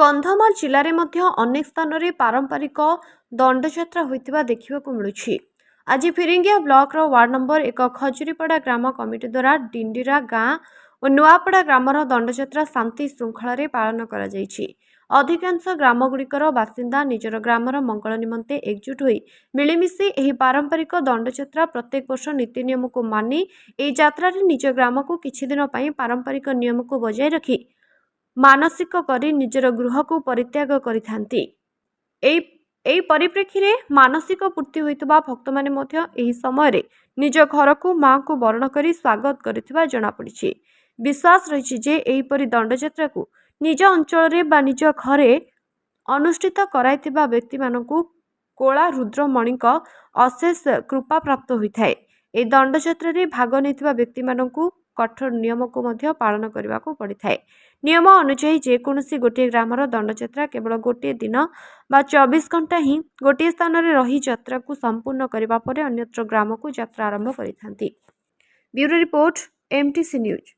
कंधमाल जिले में अनेक स्थान में पारंपरिक दंडयात्रा होता देखा मिलूँ। आज फिरिंगिया ब्लॉक वार्ड नंबर 1 खजुरीपड़ा ग्राम कमिटी द्वारा डिंडीरा गाँ और नुआपड़ा ग्रामर दंडयात्रा शांति श्रृंखला पालन कर अधिकांश ग्रामगुड़िकर बासिंदा निजर ग्रामर मंगल निमंते एकजुट होई मिलिमिशि एही पारंपरिक दंडयात्रा प्रत्येक वर्ष नीति नियम को मानि एही यात्रा निज ग्राम को किछि दिन पई पारंपरिक नियम को बजाय रखी मानसिक करी निजर गृह को परित्याग करिथांती। एही परिप्रेक्षी रे मानसिक पूर्ति होइतबा भक्त माने मध्य एही समय रे निज घर को मां को वर्ण करी स्वागत करितबा जणा पड़िछि। विश्वास रहिछि जे एही परि दंडयात्रा को निज अंचल रे बा निज घरे अनुष्ठित कराइतिबा व्यक्ति मानकु कोला रुद्रमणि अशेष कृपा प्राप्त होइथाय। ए दंडयात्रा रे भाग नेतिबा व्यक्ति मानकु कठोर नियम को मध्य पालन करबा को पड़िथाय। नियम अनुसार जेकोसी गोटे ग्रामर दंडयात्रा केवल गोटे दिन बा 24 घंटा ही गोटे स्थान रे रही यात्रा को संपूर्ण करबा परे अन्यत्र ग्राम को यात्रा आरंभ करिथांती। Bureau report MTC news.